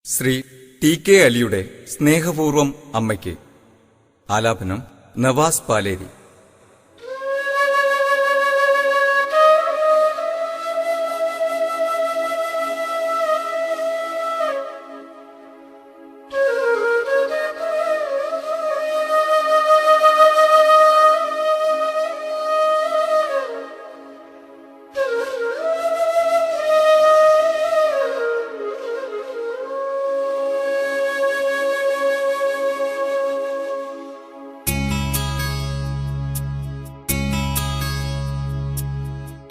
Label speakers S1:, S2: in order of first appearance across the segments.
S1: Shri T K അലിയുടെ സ്നേഹപൂർവം അമ്മയ്ക്ക്. ആലാപനം നവാസ് പാലേരി.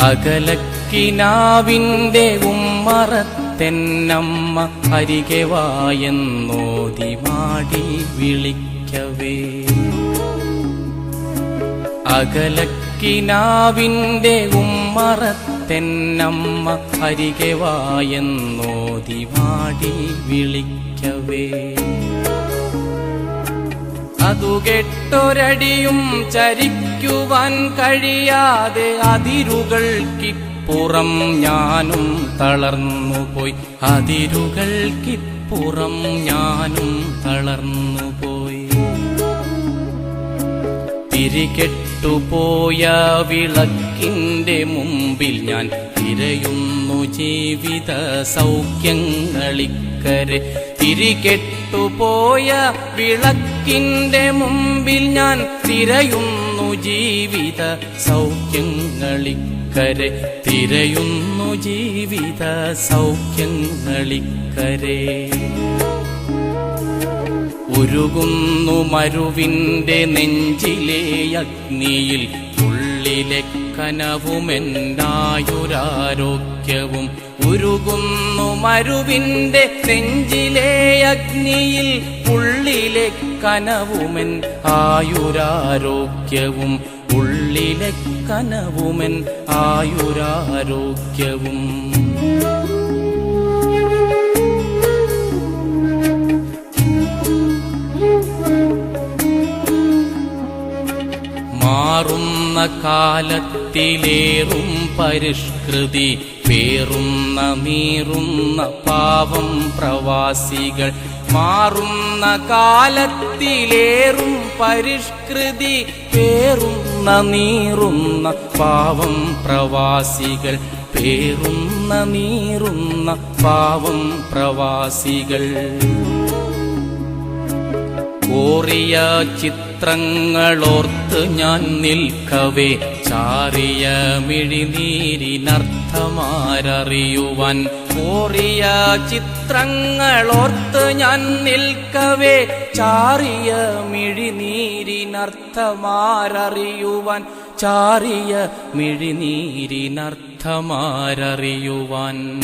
S2: അകലക്കിനാവിന്റെ ഉമ്മറത്തെന്നമ്മ അരികെ വായെന്നോതി മാടി വിളിക്കവേ. അകലക്കിനാവിന്റെ ഉമ്മറത്തെന്നമ്മ അരികെ വായെന്നോതി മാടി വിളിക്കവേ. അതു കെട്ടൊരടിയും ചരിക്കുവാൻ കഴിയാതെ അതിരുകൾക്കിപ്പുറം ഞാനും തളർന്നുപോയി. അതിരുകൾക്കിപ്പുറം ഞാനും തളർന്നുപോയി. തിരികെട്ടുപോയ വിളക്കിന്റെ മുമ്പിൽ ഞാൻ തിരയുന്നു ജീവിത സൗഖ്യങ്ങളിക്കരെ. തിരികെട്ടുപോയ വിളക്കിന്റെ മുമ്പിൽ ഞാൻ തിരയുന്നു ജീവിത സൗഖ്യങ്ങളിക്കരെ. തിരയുന്നു ജീവിത സൗഖ്യങ്ങളിക്കരെ. ഉരുകുന്നു മരുവിന്റെ നെഞ്ചിലെ അഗ്നിയിൽ ഉള്ളിലെ കനവുമെന്നായുരാരോഗ്യവും. ഉരുകുന്നു മരുവിന്റെ നെഞ്ചിലെ അഗ്നിയിൽ ഉള്ളിലെ കനവുമെൻ ആയുരാരോഗ്യവും. ഉള്ളിലെ കനവുമെൻ ആയുരാരോഗ്യവും. മാറുന്ന കാലത്തിലേറും പരിഷ്കൃതി പേറുന്ന നീറുന്ന പാവം പ്രവാസികൾ. മാറുന്ന കാലത്തിലേറും പരിഷ്കൃതി പേറുന്ന നീറുന്ന പാവം പ്രവാസികൾ. പേറുന്ന നീറുന്ന പാവം പ്രവാസികൾ. കോറിയ ചിത്രങ്ങളോർത്ത് ഞാൻ നിൽക്കവേ ചാറിയ മിഴിനീരിനർത്ഥമാരറിയുവാൻ. കോറിയ ചിത്രങ്ങളോർത്ത് ഞാൻ നിൽക്കവേ ചാറിയ മിഴിനീരിനർത്ഥമാരറിയുവാൻ. ചാറിയ മിഴിനീരിനർത്ഥമാരറിയുവാൻ.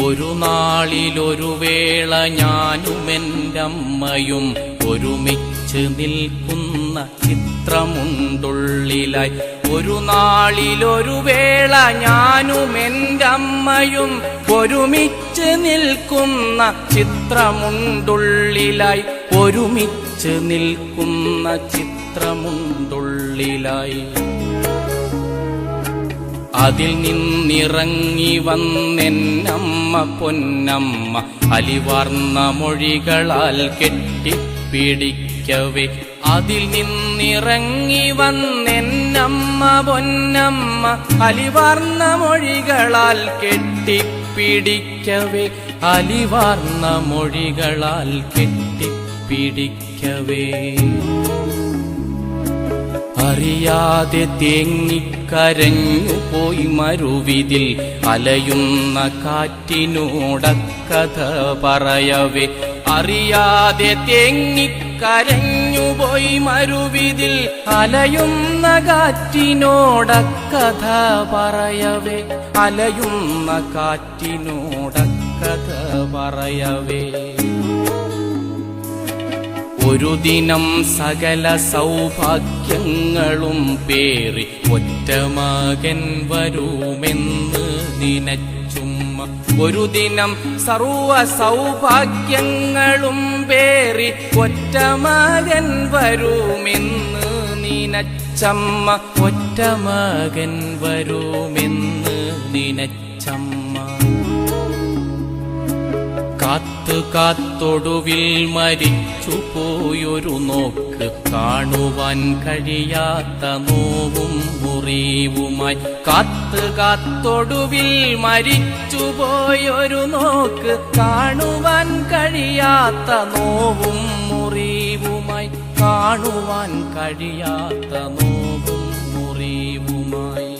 S2: ഒരു നാളിലൊരു വേള ഞാനുമെൻ്റമ്മയും ഒരുമിച്ച് നിൽക്കുന്ന ചിത്രമുണ്ടുള്ളിലായി. ഒരു നാളിലൊരു വേള ഞാനുമെൻ്റമ്മയും ഒരുമിച്ച് നിൽക്കുന്ന ചിത്രമുണ്ടുള്ളിലായി. ഒരുമിച്ച് നിൽക്കുന്ന ചിത്രമുണ്ടുള്ളിലായി. അതിൽ നിന്നിറങ്ങി വന്നെന്നമ്മ പൊന്നമ്മ അലിവാർന്ന മൊഴികളാൽ കെട്ടിപ്പിടിക്കവേ. അതിൽ നിന്നിറങ്ങി വന്നെന്നമ്മ പൊന്നമ്മ അലിവാർന്ന മൊഴികളാൽ കെട്ടിപ്പിടിക്കവേ. അലിവാർന്ന മൊഴികളാൽ കെട്ടിപ്പിടിക്കവേ. അറിയാതെ തേങ്ങിക്കരഞ്ഞു പോയി മരുവിതിൽ അലയുന്ന കാറ്റിനോടക്കഥ പറയവേ. അറിയാതെ തേങ്ങിക്കരഞ്ഞുപോയി മരുവിതിൽ അലയുന്ന കാറ്റിനോടക്കഥ പറയവേ. അലയുന്ന കാറ്റിനോടക്കഥ പറയവേ. ഒരു ദിനം സകല സൗഭാഗ്യങ്ങളും പേറി ഒറ്റ മകൻ വരുമെന്ന് നിനച്ചുമ്മ. ഒരു ദിനം സർവ സൗഭാഗ്യങ്ങളും പേറി ഒറ്റ മകൻ വരുമെന്ന് നിനച്ചമ്മ. ഒറ്റ മകൻ വരുമെന്ന് നിനച്ചമ്മ. കാത്തൊടുവിൽ മരിച്ചുപോയൊരു നോക്ക്, കാണുവാൻ കഴിയാത്ത നോവും മുറിവുമായി. കാത്തൊടുവിൽ മരിച്ചുപോയൊരു നോക്ക്, കാണുവാൻ കഴിയാത്ത നോവും മുറിവുമായി. കാണുവാൻ കഴിയാത്ത നോവും മുറിവുമായി.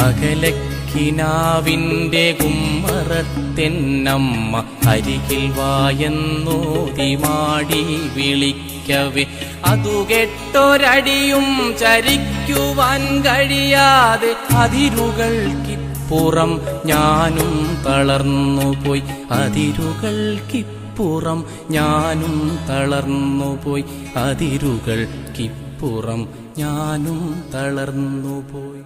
S2: അകലക്കിനാവിന്റെ കുമ്മറത്തെന്നമ്മ അരികിൽ വായെന്നോതി മാടി വിളിക്കവേ, അതു കേട്ടൊരടിയും ചരിക്കുവാൻ കഴിയാതെ അതിരുകൾക്കിപ്പുറം ഞാനും തളർന്നുപോയി. അതിരുകൾക്കിപ്പുറം ഞാനും തളർന്നുപോയി. അതിരുകൾക്കിപ്പുറം ഞാനും തളർന്നുപോയി.